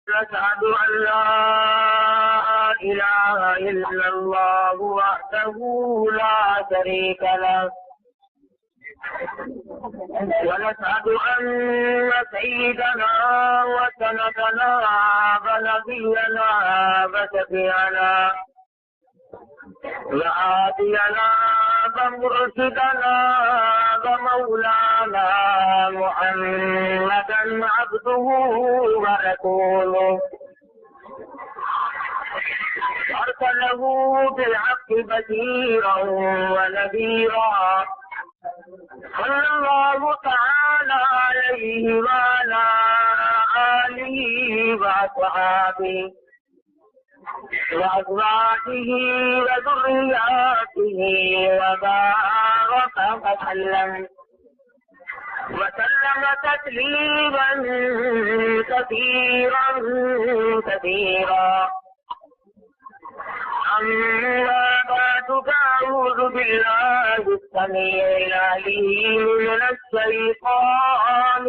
نشهد أن لا إله إلا الله وحده لا شريك له ونشهد أن سيدنا وسندنا ونبينا وشفيعنا وهادينا ومرشدنا ومولانا محمدا عبده ورسوله أرسله بالحق بشيرا ونذيرا صلى الله تعالى عليه وعلى آله وأصحابه وأزواجه وذرياته وبارك وسلم تسليما كثيرا كثيرا. أما بعد فأعوذ بالله السميع العليم من الشيطان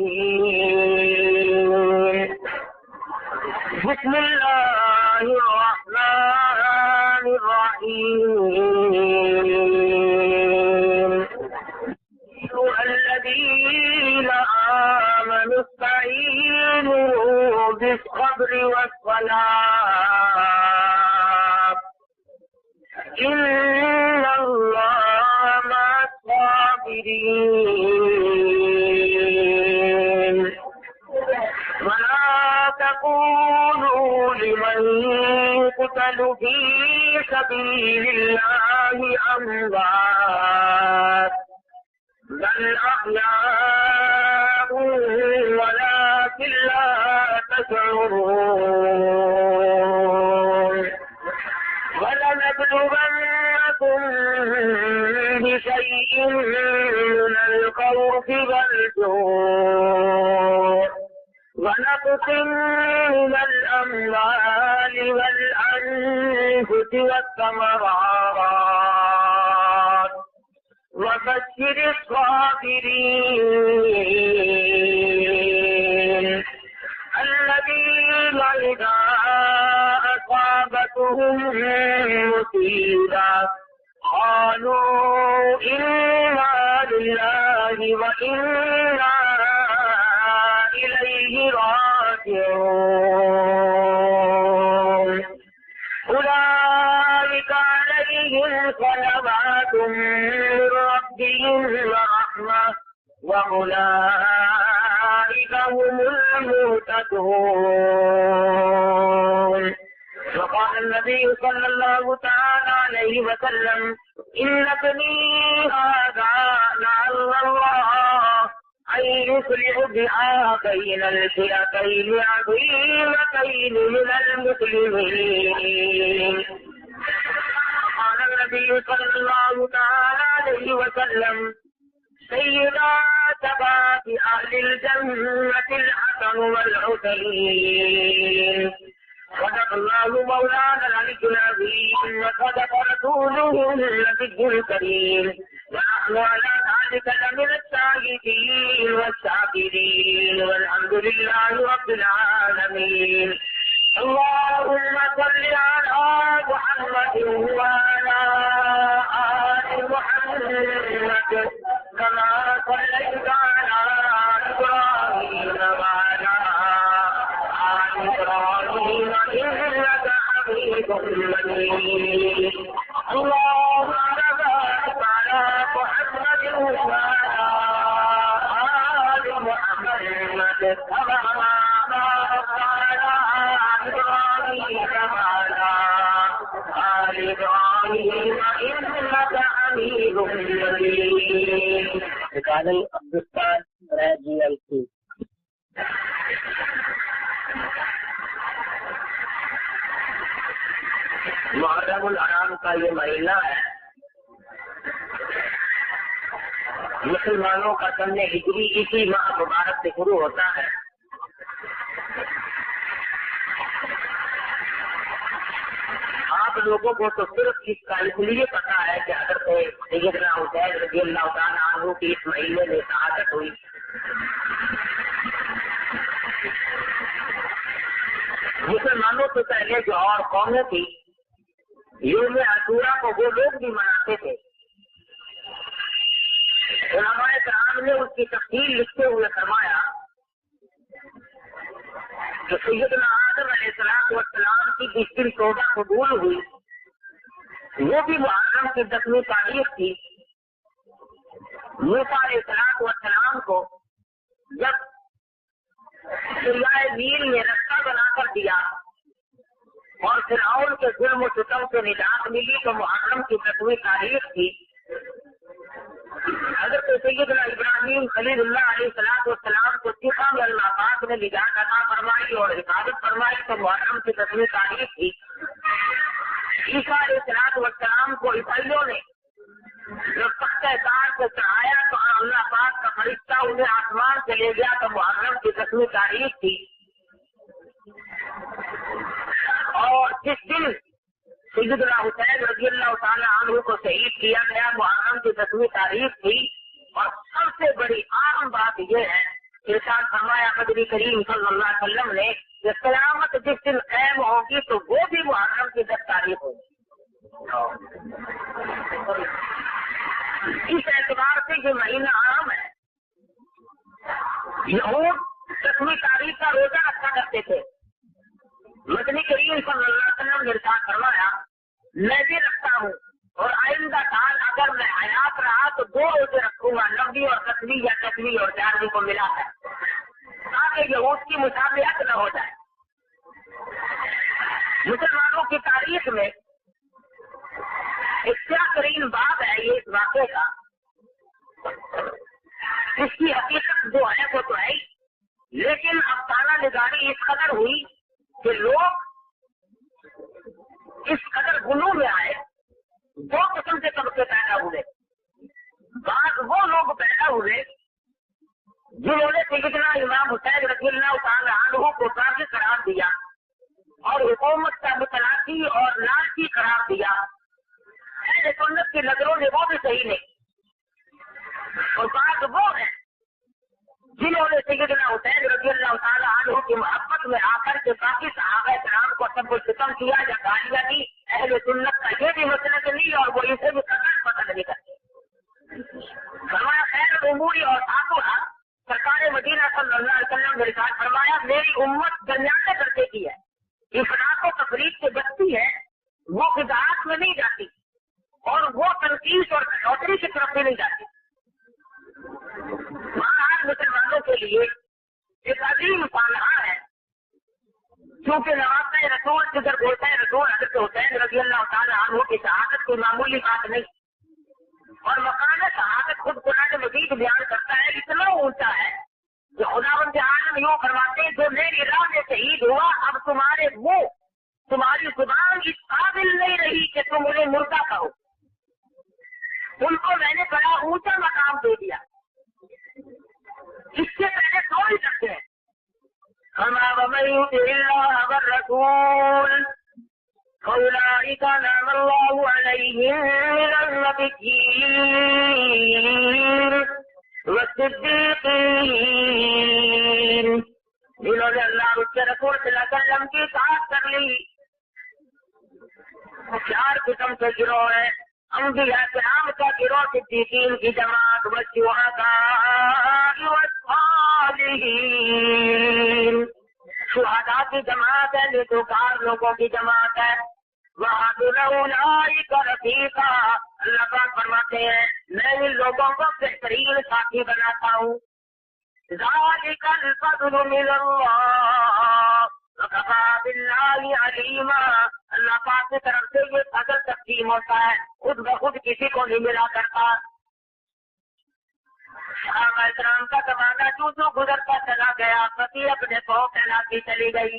الرجيم. بسم الله الرحمن الرحيم. أيها الذين آمنوا استعينوا بالصبر والصلاة إن الله مع الصابرين. ولا تقولوا لمن يقتل في سبيل الله أموات بل أحياء ولكن لا تشعرون. ولنبلونكم بشيء من الخوف والجوع ونقص من الأموال والأنفس والثمرات وبشر الصابرين الذين إذا أصابتهم مصيبة قالوا إنا لله وإنا إليه راجعون. أولئك عليهم صلوات من ربهم ورحمة وأولئك هم المهتدون. وقال النبي صلى الله تعالى عليه وسلم إن ابني هذا لعل الله أن يصلح بها بين الفئتين عظيمتين من المسلمين. قال النبي صلى الله تعالى عليه وسلم سيدا شباب أهل الجنة الحسن والحسين. صدق الله مولانا العلي العظيم وصدق رسوله النبي الكريم ونحن على ذلك لمن الشاهدين والشاكرين والحمد لله رب العالمين. اللهم صل على محمد وعلى آل محمد كما صليت على إبراهيم وعلى آل إبراهيم إنك حميد مجيد. اللهم بارك على محمد وعلى آل محمد كما باركت على إبراهيم وعلى آل إبراهيم إنك حميد مجيد. رکال عبدالستان راجی الکی. محرم الحرام کا یہ مہینہ ہے. مسلمانوں کا سن ہجری اسی ماہ مبارک سے شروع ہوتا ہے. آپ لوگوں کو تو صرف اس کا اس لیے پتا ہے کہ حضرت سیدنا حسین رضی اللہ تعالیٰ عنہ کی اس مہینے میں شہادت ہوئی. مسلمانوں سے پہلے جو اور قومیں تھی یوم عاشورہ کو وہ لوگ بھی مناتے تھے. علماء کرام نے اس کی تفصیل لکھتے ہوئے فرمایا کہ سیدنا آدم علیہ السلام کی جس دن توبہ قبول ہوئی وہ بھی محرم کی 10ویں تاریخ تھی. موسیٰ علیہ السلام کو جب دریائے نیل نے رستہ بنا کر دیا اور فرعون کے ظلم و ستم سے نجات ملی تو محرم کی 10ویں تاریخ تھی. حضرت سیدنا ابراہیم خلیل اللہ علیہ السلام کو سکھا میں اللہ پاک نے نجات عطا فرمائی اور حفاظت فرمائی تو محرم کی 10ویں تاریخ تھی. عیسیٰ علیہ السلام کو عیسائیوں نے جب تختہ تاج سے چڑھایا تو اللہ پاک کا فرشتہ انہیں آسمان سے لے گیا تو محرم کی 10ویں تاریخ تھی. اور جس دن سیدنا حسین رضی اللہ تعالیٰ عنہ کو شہید کیا گیا محرم کی 10ویں تاریخ تھی. اور سب سے بڑی عام بات یہ ہے ارشاد فرمایا نبی کریم صلی اللہ علیہ وسلم نے کہ قیامت جس دن قائم ہوگی تو وہ بھی محرم کی 10 تاریخ ہوگی. اس اعتبار سے یہ مہینہ عام ہے. یہود 10ویں تاریخ کا روزہ رکھا کرتے تھے. مدنی کریم صلی اللہ علیہ وسلم نے ارشاد فرمایا میں بھی رکھتا ہوں اور آئندہ سال اگر میں حیات رہا تو 2 روزے رکھوں گا 90 اور 10ویں یا 10ویں اور 11ویں کو ملا ہے تاکہ یہود کی مشابہت نہ ہو جائے. مسلمانوں کی تاریخ میں ایک کیا ترین باب ہے یہ اس واقعے کا. اس کی حقیقت جو ہے وہ تو ہے لیکن افسانہ نگاری اس قدر ہوئی کہ لوگ اس قدر غلو میں آئے. 2 قسم کے طبقے پیدا ہوئے. بعض وہ لوگ پیدا ہوئے جنہوں نے سیدنا امام حسین رضی اللہ تعالیٰ عنہ کو کافی قرار دیا اور حکومت کا متلاشی اور لالچی قرار دیا. اہل سنت کی نظروں نے وہ بھی صحیح نہیں. اور بعض وہ ہیں جنہوں نے سیدنا حسین رضی اللہ تعالیٰ عنہ کی محبت میں آ کر کے باقی صحابہ کرام کو سب کو ختم کیا یا گالیاں دی. اہل سنت کا یہ بھی مسئلہ نہیں اور وہ اسے بھی پسند نہیں کرتے. فرمایا خیر الامور اور آخرہ سرکار مدینہ صلی اللہ علیہ وسلم نے ارشاد فرمایا میری امت درمیانے درجے کی ہے. افراط و تفریق سے بچتی ہے وہ خداعت میں نہیں جاتی اور وہ تنقید اور کٹوتری کی طرف بھی نہیں جاتی. آج مسلمانوں کے لیے ایک عظیم سانحہ ہے کیونکہ نوازہ رسول جدھر بولتا ہے رسول حضرت حسین رضی اللہ تعالیٰ عنہ کی شہادت کوئی معمولی بات نہیں. اور مقام شہادت خود قرآن مجید بیان کرتا ہے اتنا اونچا ہے کہ خداوند عالم یوں فرماتے ہیں جو میری راہ میں شہید ہوا اب تمہارے منہ تمہاری زبان اس قابل نہیں رہی کہ تم انہیں مردہ کہو. ان کو میں نے بڑا اونچا مقام دے دیا. اس سے پہلے 2 ہی سکتے ہیں. ومن يطع الله والرسول فأولئك أنعم الله عليهم من النبيين والصديقين جنہوں نے اللہ اور اس کے رسول صلی اللہ علیہ وسلم کی اطاعت کر لی. 4 قسم کے گروہ ہیں. انبیاء کرام کا گروہ صدیقین کی جماعت والشہداء والصالحین شہداء کی جماعت ہے نیکوکار لوگوں کی جماعت ہے. وَأَحْسَنَ أُولَٰئِكَ رَفِيقًا اللہ پاک فرماتے ہیں میں ان لوگوں کو بہترین ساتھی بناتا ہوں. ذَلِكَ الْفَضْلُ مِنَ اللَّهِ وَكَفَىٰ بِاللَّهِ عَلِيمًا اللہ پاک کی طرف سے یہ فضل تقسیم ہوتا ہے خود بخود کسی کو نہیں ملا کرتا. صحابہ کرام کا زمانہ جو گزرتا چلا گیا پتی اپنے کو کہلاتی چلی گئی.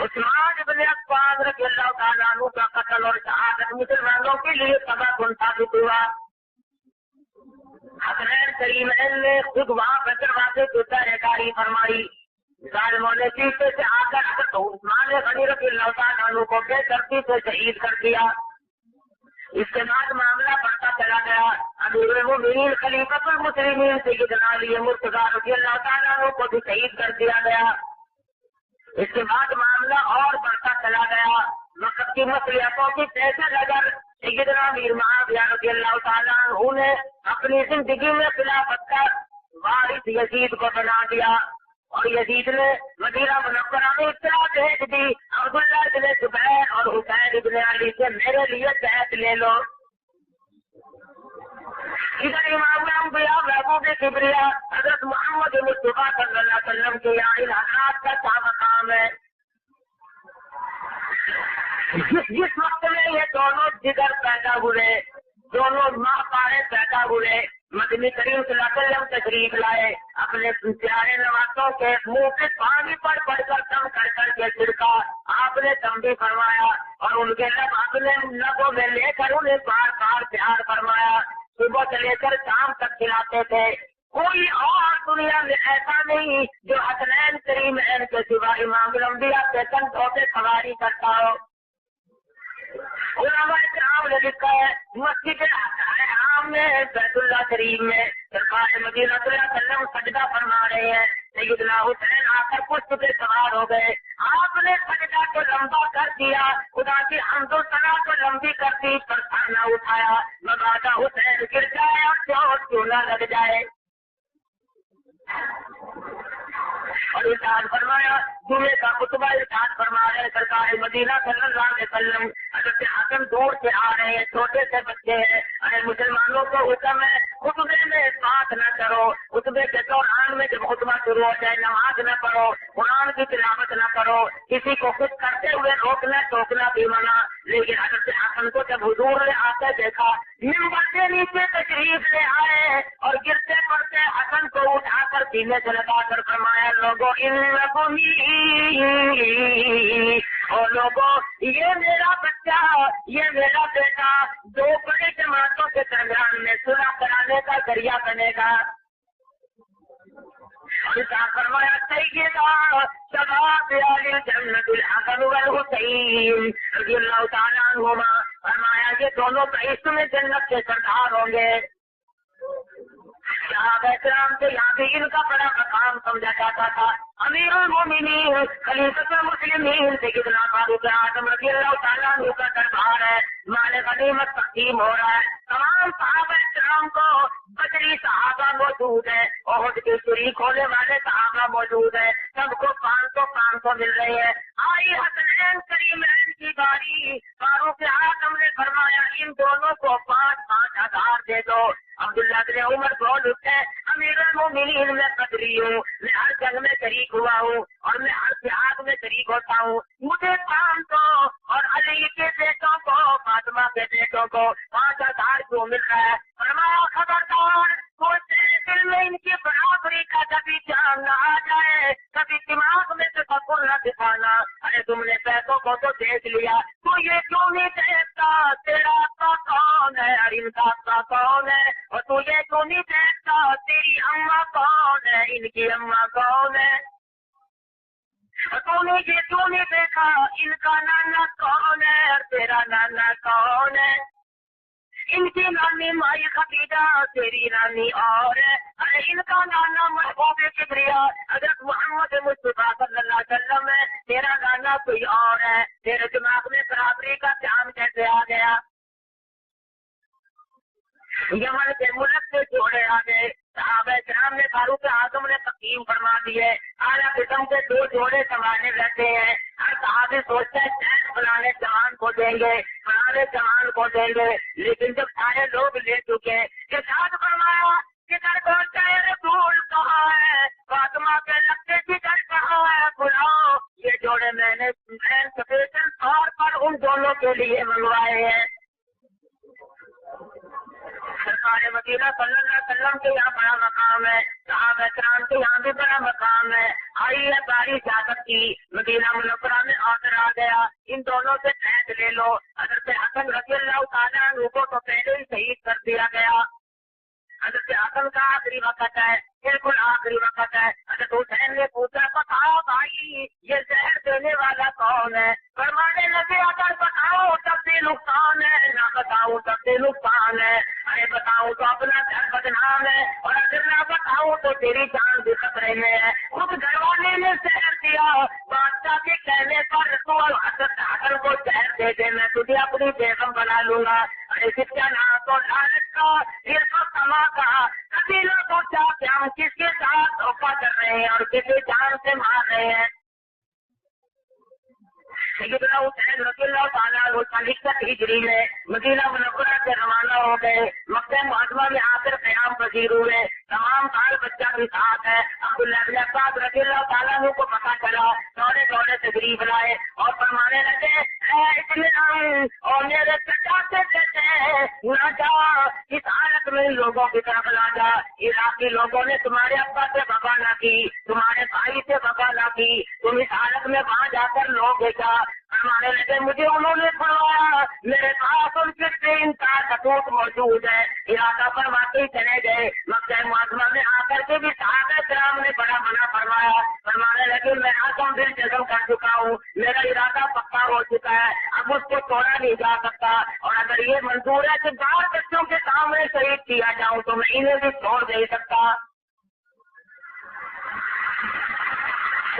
عثمان ابن عفان رضی اللہ تعالیٰ عنہ کا قتل اور شہادت مسلمانوں کے لیے سبب ثابت ہوا. حسنین کریمین نے خود وہاں دروازے کی پہرےداری فرمائی. ظالموں نے پیچھے سے آ کر حضرت عثمان غنی رضی اللہ تعالیٰ عنہ کو بے دردی سے شہید کر دیا. اس کے بعد معاملہ بڑھتا چلا گیا. امیر المومنین خلیفۃ المسلمین سیدنا علی مرتضیٰ رضی اللہ تعالیٰ عنہ کو بھی شہید کر دیا گیا. اس کے بعد معاملہ اور بڑھتا چلا گیا. وقت کی مصلحتوں کی پیش نظر سیدنا امیر معاویہ رضی اللہ تعالیٰ عنہ نے اپنی زندگی میں خلافت کا وارث یزید کو بنا دیا. اور یزید نے مدینہ منورہ میں اطلاع بھیج دی عبداللہ ابن زبیر اور حسین ابن علی سے میرے لیے بیعت لے لو. ادھر امام الانبیاء محبوب کبریا حضرت محمد مصطفیٰ صلی اللہ علیہ وسلم کے یہاں ان حضرات کا کیا مقام ہے. جس وقت میں یہ دونوں جگر پیدا ہوئے، دونوں ماں پارے پیدا ہوئے، مدنی کریم صلی اللہ علیہ وسلم تشریف لائے، اپنے پیارے نوازوں کے منہ پہ پانی پر پڑ کر دم کر کر کے چھڑکا. آپ نے دم بھی فرمایا اور ان کے لب اپنے لبوں میں لے کر انہیں بار بار پیار فرمایا. صبح سے لے کر شام تک کھلاتے تھے. کوئی اور دنیا میں ایسا نہیں جو حسنین کریم کے سوا امام الانبیاء کے کندھوں پہ سواری کرتا ہو. علماء کرام نے لکھا ہے مسجد حرام میں بیت اللہ شریف میں سرکار مدینہ صلی اللہ علیہ وسلم سجدہ فرما رہے ہیں. سیدنا حسین آ کر پشت پہ سوار ہو گئے. آپ نے سجدہ کو لمبا کر دیا، خدا کی حمد و ثنا کو لمبی کر دی، پر سر نہ اٹھایا. مبادا حسین گر جائے اور چوٹ کیوں نہ لگ جائے. اور ارشاد فرمایا جمعے کا خطبہ ارشاد فرما رہے سرکار مدینہ صلی اللہ علیہ وسلم. حضرت حسن دور سے آ رہے ہیں، چھوٹے سے بچے ہیں. ارے مسلمانوں کو حکم ہے خطبے میں بات نہ کرو، خطبے کے دوران میں جب خطبہ شروع ہو جائے نماز نہ پڑھو، قرآن کی تلاوت نہ کرو، کسی کو کچھ کرتے ہوئے روکنا ٹوکنا بھی منع. لیکن حضرت حسن کو جب حضور نے آتے دیکھا منبر کے نیچے تشریف لے آئے اور گرتے پڑتے حسن کو اٹھا کر سینے سے لگا کر فرمایا لوگوں اور لوگوں یہ میرا بچہ، یہ میرا بیٹا دو بڑی جماعتوں کے درمیان میں صلح کرانے کا ذریعہ بنے گا. فرمایا سیدنا شباب اہل جنت الحسن والحسین رضی اللہ تعالیٰ عنہما، فرمایا یہ دونوں بہشت میں جنت کے سردار ہوں گے. صحابہ کرام سے یہاں بھی ان کا بڑا مقام سمجھا جاتا تھا. امیر المومنین خلیفۃ المسلمین سیدنا فاروق اعظم رضی اللہ تعالیٰ عنہ کا دربار ہے. مال غنیمت تقسیم ہو رہا ہے. تمام صحابہ کرام کو بدری صحابہ موجود ہے، احد کے شریک ہونے والے صحابہ موجود ہے، سب کو 500 مل رہے ہیں. آئی حسنین کریمین کی باری، فاروق اعظم نے فرمایا ان دونوں کو 5,000 دے دو. عبداللہ بن عمر بول اٹھے امیر المومنین میں بدری ہوں، میں ہر جنگ میں شریک ہوا ہوں اور میں ہر جہاد میں شریک ہوتا ہوں. مجھے 500 اور علی کے بیٹوں کو فاطمہ کے بیٹوں کو 5,000 کیوں مل رہا ہے؟ فرمایا خبردار کوئی تیرے دل میں ان کی برابری کا کبھی جان نہ آ جائے، کبھی دماغ میں تفکر نہ دکھانا. ارے تم نے پیسوں کو تو دیکھ لیا، تو یہ کیوں نہیں دیکھتا تیرا آقا کون ہے اور ان کا آقا کون ہے؟ اور تو یہ کیوں نہیں دیکھتا تیری اماں کون ہے، ان کی اماں کون ہے؟ تو نے یہ کیوں نہیں دیکھا ان کا نانا کون ہے اور تیرا نانا کون ہے؟ ان کی نانی مائی خدیجہ، تیری نانی اور ہے. ارے ان کا نانا محبوب کبریا حضرت محمد مصطفیٰ صلی اللہ علیہ وسلم ہے، تیرا نانا کوئی اور ہے. تیرے دماغ میں برابری کا دھیان کیسے آ گیا؟ یمن کے ملک سے جوڑے آ گئے. صحابہ کرام نے فاروق اعظم نے تقسیم فرما دیے. اعلیٰ قسم کے 2 جوڑے سنبھالے رہتے ہیں. ہر صحابی سوچتا ہے شاید فلانے جوان کو دیں گے، فلانے جوان کو دیں گے. لیکن جب سارے لوگ لے چکے ارشاد فرمایا کدھر پہنچا ہے رسول کہاں ہے؟ فاطمہ کے لگتے کدھر کہاں ہے؟ بلاؤ. یہ جوڑے میں نے اسپیشل طور پر ان دونوں کے لیے منگوائے ہیں. سرکار مدینہ صلی اللہ علیہ وسلم کے یہاں بڑا مقام ہے، صحابہ کرام کے یہاں بھی بڑا مقام ہے. آئی ہے باری اجازت کی، مدینہ منورہ میں آڈر آ گیا ان دونوں سے بیعت لے لو. حضرت حسن رضی اللہ تعالیٰ عنہ کو تو پہلے ہی شہید کر دیا گیا. حضرت حسن کا آخری وقت ہے، بالکل آخری وقت ہے. حضرت حسین نے پوچھا بتاؤ بھائی یہ زہر دینے والا کون ہے؟ فرمانے لگے اگر بتاؤ تب بھی نقصان ہے، نہ بتاؤ تب بھی نقصان ہے. ارے بتاؤں تو اپنا گھر بدنام ہے اور اگر نہ بتاؤں تو تیری جان بھی خطرے میں ہے. خود گھر والے نے زہر دیا، بادشاہ کے کہنے پر تو حسن کو زہر دے دے، میں تجھے اپنی بیگم بنا لوں گا. ارے کیا نام تو لالچ کا، یہ تو سما کا. کبھی نہ سوچا کہ ہم کس کے ساتھ دھوکہ کر رہے ہیں اور کسی جان سے مار رہے ہیں. سیدنا حسین رضی اللہ تعالیٰ عنہ 61 ہجری میں مدینہ منورہ سے روانہ ہو گئے. مکہ معظمہ میں آ کر قیام پذیر ہوئے. تمام بال بچہ بھی ساتھ ہے. عبداللہ بن عباس رضی اللہ تعالیٰ عنہ کو پتہ چلا، دوڑے دوڑے تشریف لائے اور فرمانے لگے اور میرے چچا سے کہتے ہیں نہ جا، اس حالت میں لوگوں کی طرف نہ جا. عراقی لوگوں نے تمہارے ابا سے وفا نہ کی، تمہارے بھائی سے وفا نہ کی، تم اس حالت میں وہاں جا کر لوگ دیکھا. فرمانے لگے مجھے انہوں نے فرمایا میرے پاس ان کے 3 کا ثبوت موجود ہے. ارادہ پر واقعی چلے گئے. مکہ معظمہ میں آ کر کے بھی صحابہ کرام نے بڑا منع فرمایا. فرمانے لگے میں آسم دل جزم کر چکا ہوں، میرا ارادہ پکا ہو چکا ہے، اب اس کو توڑا نہیں جا سکتا. اور اگر یہ منظور ہے کہ 12 بچوں کے سامنے شہید کیا جاؤں تو میں انہیں بھی چھوڑ نہیں سکتا.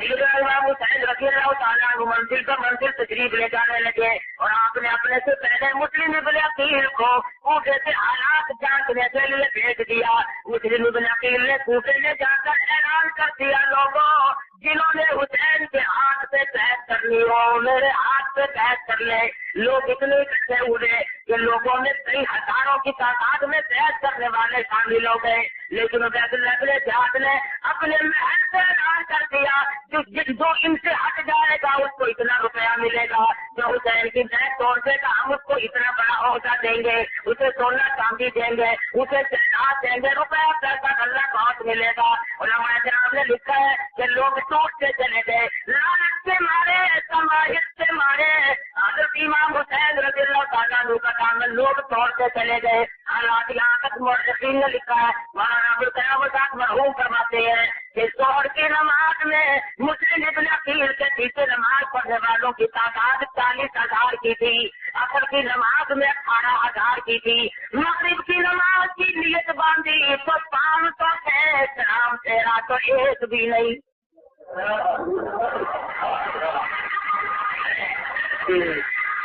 امام حسین رضی اللہ تعالیٰ عنہ منزل پر منزل تشریف لے جانے لگے اور آپ نے اپنے سے پہلے مسلم ابن عقیل کو کوفے سے حالات جانچنے کے لیے بھیج دیا. مسلم ابن عقیل نے کوفے میں جا کر اعلان کر دیا لوگوں جنہوں نے حسین کے ہاتھ سے بحث کرنی ہو میرے ہاتھ سے بحث کر لے. لوگ اتنے اکٹھے ہوئے کہ لوگوں میں کئی ہزاروں کی تعداد میں بحث کرنے والے شامل ہو گئے. لیکن عبید اللہ بن زیاد نے اپنے محل سے اعلان کر دیا جو ان سے ہٹ جائے گا اس کو اتنا روپیہ ملے گا، جو حسین کی بیعت توڑ دے گا ہم اس کو اتنا بڑا عہدہ دیں گے، اسے سونا چاندی دیں گے، اسے جائیداد دیں گے، روپیہ پیسہ اللہ بہت ملے گا. علماء کرام نے لکھا ہے کہ لوگ ٹوٹتے چلے گئے، لالچ سے مارے، تماہر سے مارے. حضرت امام حسین رضی اللہ تعالیٰ عنہ کا دامن لوگ توڑتے چلے گئے. حالات یہاں تک مورخین نے لکھا ہے، مولانا ابوالقلم آزاد مرحوم فرماتے ہیں کہ ظہر کی نماز میں مسلم ابن عقیل کے پیچھے نماز پڑھنے والوں کی تعداد 40,000 کی تھی، عصر کی نماز میں 18,000 کی تھی، مغرب کی نماز کی نیت باندھی تو 500 تھے، سلام تیرا تو ایک بھی نہیں.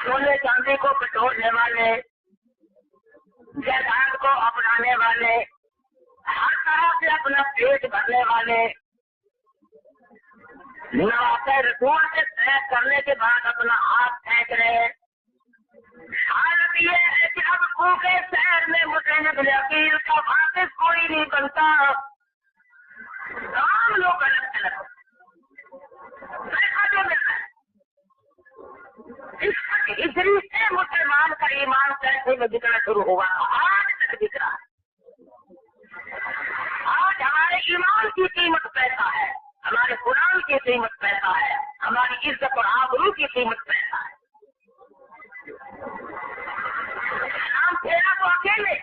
سونے چاندی کو بٹورنے والے، جائیداد کو اپنانے والے، ہر طرح سے اپنا پیٹ بھرنے والے، نواز رسول سے طے کرنے کے بعد اپنا ہاتھ پھینک رہے. حالت یہ ہے کہ اب کوفے شہر میں مسلم ابن عقیل کا واپس کوئی نہیں بنتا. تمام لوگ الگ الگ پیسہ جو مل رہا ہے ہجری سے مسلمان کا ایمان کیسے میں بکنا شروع ہوا، آج تک بک رہا ہے. آج ہمارے ایمان کی قیمت پیسہ ہے، ہمارے قرآن کی قیمت پیسہ ہے، ہماری عزت اور آبرو کی قیمت پیسہ ہے. نام پھیرا تو اکیلے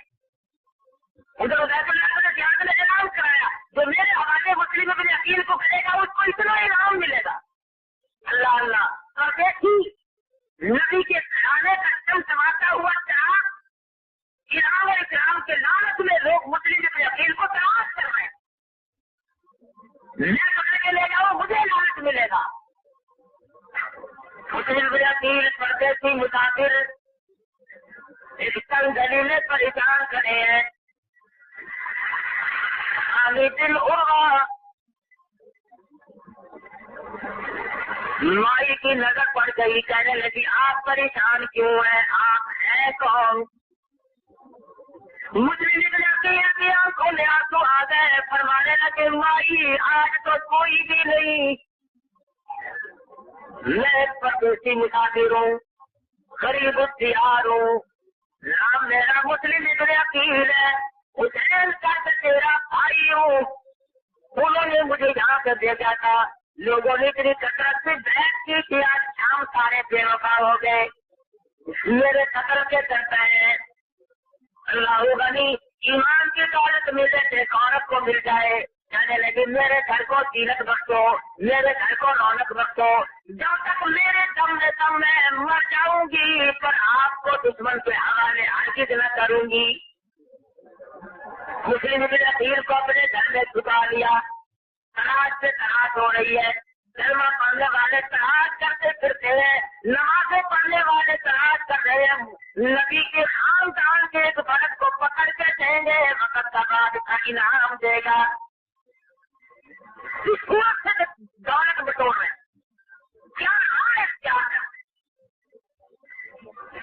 ادھر ادھر نے اعلان کرایا جو میرے حوالے مسلم ابن عقیل کو کرے گا اس کو اتنا انعام ملے گا. اللہ اللہ اور دیکھی نبی کے کھانے کا دم سماتا ہوا چراغ ایران اور اکرام کے لالچ میں لوگ مسلم ابن عقیل کو تلاش کر رہے ہیں. میں پکڑ کے لے جاؤں مجھے لالچ ملے گا. مسلم ابن عقیل پردیسی مسافر اس تنگ گلیلے پر اجان کرے ہیں. دل عروا مائی کی نظر پڑ گئی، کہنے لگی آپ پریشان کیوں ہیں، آپ ہیں کون؟ مسلم ابن عقیل کی آنکھوں میں آنسو آ گئے. فرمانے لگے مائی آج تو کوئی بھی نہیں، میں پردیسی مسافر ہوں، غریب اختیار ہوں، نام میرا مسلم ابن عقیل ہے، حسین کا تیرا بھائی ہوں. انہوں نے مجھے یہاں سے بھیجا تھا، لوگوں نے اتنی کثرت سے بیٹھ کی کہ آج شام سارے بے وفا ہو گئے، میرے قتل کے کرتا ہے. اللہ غنی ایمان کی دولت ملے تو ایک عورت کو مل جائے. کہنے لگی میرے گھر کو زینت بخشو، میرے گھر کو رونق بخشو، جب تک میرے دم میں دم میں مر جاؤں گی پر آپ کو دشمن کے حوالے ہرگز نہ کروں گی. مسلم ابن عقیل کو اپنے گھر میں چھپا لیا. تلاش سے تلاش ہو رہی ہے، کلمہ پڑھنے والے تلاش کرتے پھرتے ہیں، نمازیں پڑھنے والے تلاش کر رہے ہیں، نبی کے خاندان کے ایک فرد کو پکڑ کے دیں گے، وقت کا بعد کا انعام دے گا۔ اس صورت سے دولت بٹور رہے کیا ہے کیا ہے؟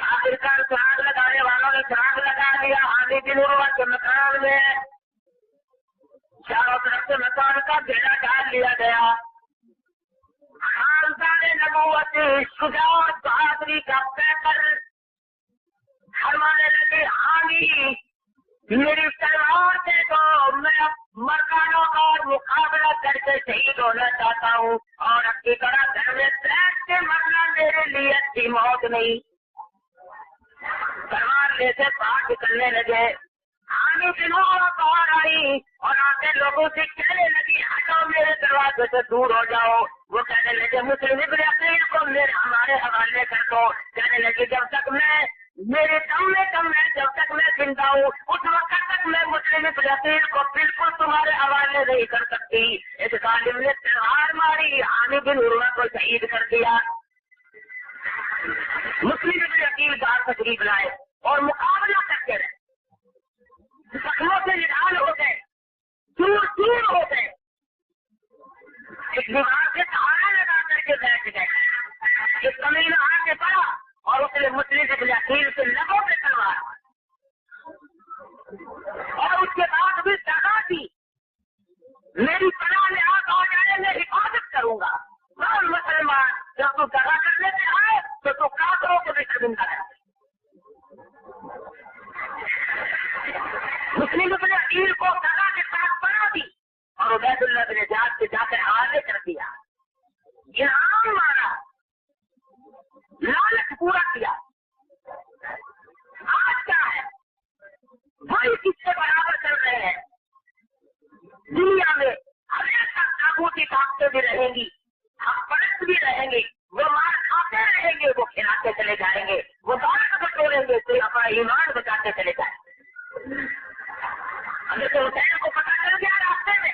آخرکار سراغ لگانے والوں نے سراغ لگا دیا، آنے کی ضرورت کے مکان میں چاروں طرف سے مکان کا گھیرا ڈال لیا گیا۔ خاندان نبوت شجاعت بہادری کا پیکر فرمانے لگے، آنی میری تلوار دے دو، میں مردانوں کا مقابلہ کر کے شہید ہونا چاہتا ہوں، اور اپنی طرح گھر میں بیٹھ کے مرنا میرے لیے اچھی موت نہیں۔ تلوار لے سے باہر نکلنے لگے، آنی دنوں اور باہر آئی اور آتے لوگوں سے کہنے لگی، ہٹو میرے دروازے سے دور ہو جاؤ۔ وہ کہنے لگے، مسلم ابن عقیل کو ہمارے حوالے کر دو۔ کہنے لگی، جب تک میں میرے دم میں دم ہے، جب تک میں زندہ ہوں اس وقت تک میں مسلم ابن عقیل کو بالکل تمہارے حوالے نہیں کر سکتی۔ اس ظالم نے تلوار ماری، عامر بن عروہ کو شہید کر دیا۔ مسلم ابن عقیل باہر تشریف لائے اور مقابلہ کرتے رہے، زخموں سے نڈال ہو گئے، دور دور ہو گئے، ایک دیوار سے سہارا لگا کر کے بیٹھ گئے۔ ایک کمینہ آ کے پڑا اور اس نے مسلم ابن عقیل سے لبوں پہ تلوار اور اس کے بعد بھی سزا دی، میری پناہ میں آ جائے میں حفاظت کروں گا۔ اور مسلمان جب تو دغا کرنے سے آئے تو کافروں کو بھی شرمندہ ہے۔ مسلم ابن عقیل کو دغا کے ساتھ بنا دی اور عبید اللہ بن زیاد سے جا کر حوالے کر دیا، انعام مارا، لالچ پورا کیا۔ آج کیا ہے؟ وہی کس سے برابر چل رہے ہیں دنیا میں، ہمیشہ تاغوتی طاقتیں بھی رہیں گی، حق پرست بھی رہیں گے، وہ مار کھاتے رہیں گے، وہ کھلاتے چلے جائیں گے، وہ دولت بٹوریں گے، تو اپنا ایمان بچاتے چلے جائیں گے۔ حضرت حسین کو پتا چل گیا راستے میں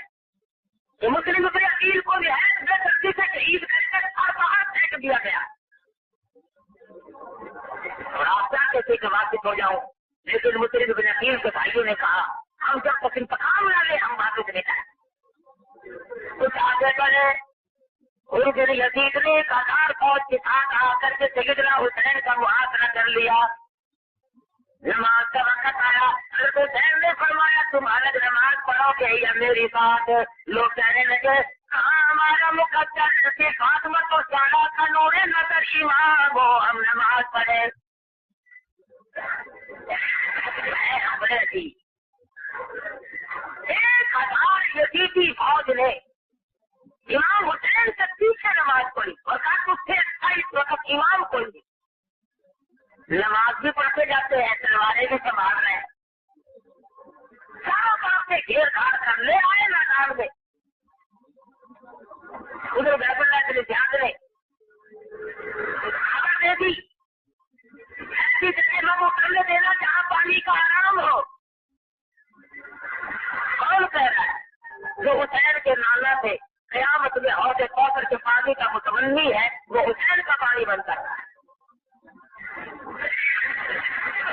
کہ مسلم ابن عقیل کو نہایت بے دردی سے شہید کر اور باہر پھینک دیا گیا، اور آپ چاہتے تھے کہ واپس ہو جاؤں، لیکن مسلم ابن عقیل کے بھائیوں نے کہا، ہم جب تک انتقام نہ لیں ہم واپس نہیں جائیں۔ کچھ آگے بڑھے، بن یزید نے ایک 1000 فوج کے ساتھ آ کر کے سیدنا حسین کا محاصرہ کر لیا۔ نماز کا وقت آیا، حضرت حسین نے فرمایا، تم الگ نماز پڑھو گے یا میری بات؟ لوگ کہنے لگے، کہاں ہمارا مقدس فاطمہ تو سارا کا نور نظر ایمان ہو، ہم نماز پڑھے۔ تھی 1000 یزیدی فوج نے امام حسین سے پیچھے نماز پڑھی اور کہا اس سے اچھا اس وقت امام کوئی نہیں، نماز بھی پڑھتے جاتے ہیں، تلواریں بھی سنبھال رہے ہیں، چاروں طرف سے گھیر گھاڑ کر لے آئے میدان میں۔ ادھر بیت اللہ کے زیاد نے خبر دے دی، ایسی جگہ لوگوں کرنے دینا جہاں پانی کا آرام ہو۔ کون کہہ رہا ہے؟ جو حسین کے نانا سے قیامت میں حوض کوثر کے پانی کا متمنی ہے، وہ حسین کا پانی بن کر رہا ہے۔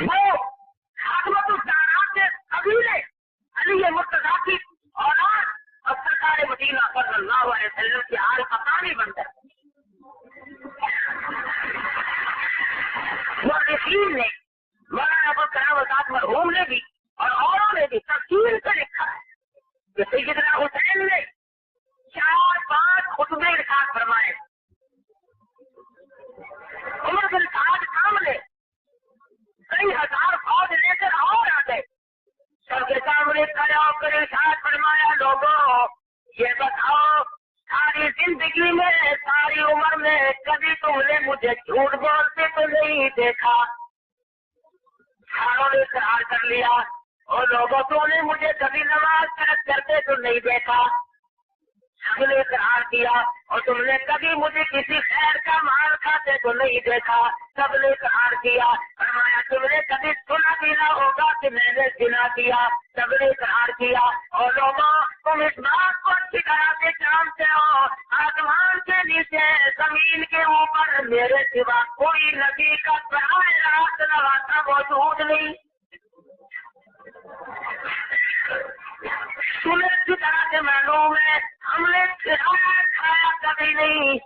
وہ حکمت الدانات کے قبیلے علی مرتضیٰ کی اولاد اور سرکار مدینہ صلی اللہ علیہ وسلم کے حال کا پانی بن کر مورخین نے، مولانا ابوالکلام آزاد مرحوم نے بھی اور اوروں نے بھی تفصیل سے لکھا ہے کہ سیدنا حسین نے 4-5 خطبے ارشاد فرمائے۔ عمر بن سعد سامنے کئی ہزار فوج لے کر اور آ گئے، سب کے سامنے کھڑے ہو کر ارشاد فرمایا، لوگوں یہ بتاؤ ساری زندگی میں ساری عمر میں کبھی تم نے مجھے جھوٹ بولتے تو نہیں دیکھا؟ ساروں نے اقرار کر لیا، اور لوگوں تو نے مجھے کبھی نماز ترک کرتے تو نہیں دیکھا؟ سب نے اقرار کیا، اور تم نے کبھی مجھے کسی خیر کا مال کھاتے تو نہیں دیکھا؟ سب نے اقرار کیا۔ فرمایا تم نے کبھی سنا بھی نہ ہوگا کہ میں نے زنا کیا؟ سب نے اقرار کیا۔ اور لوگوں تم اس بات کو اچھی طرح سے جانتے ہو، آسمان سے اوپر میرے سوا کوئی نبی کا براہ راست نواسا موجود نہیں. تمہیں کی طرح کے معلوم ہے ہم نے کھایا کبھی نہیں.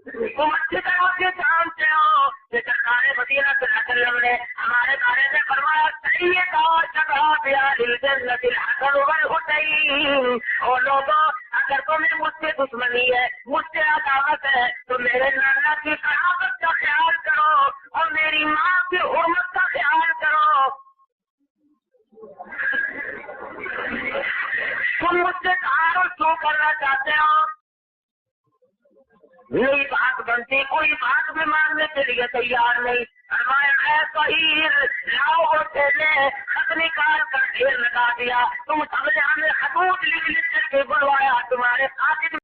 تم اچھی طرح سے جانتے ہو کہ سرکار مدینہ صلی اللہ علیہ وسلم نے ہمارے بارے میں فرمایا سید اور شباب الجنت الحسن والحسین. اور لوگوں اگر تمہیں مجھ سے دشمنی ہے مجھ سے عداوت ہے تو میرے نانا کی قرابت کا خیال کرو اور میری ماں کی حرمت کا خیال کرو. تم مجھ سے تعارف کیوں کرنا چاہتے ہو؟ نہیں بات بنتی, کوئی بات بھی ماننے کے لیے تیار نہیں. فرمایا اے طہیر لاؤ وہ تھیلے, خط نکال کر ڈھیر لگا دیا. تم سب نے ہمیں خطوط لکھ کر کے بلوایا, تمہارے خاطر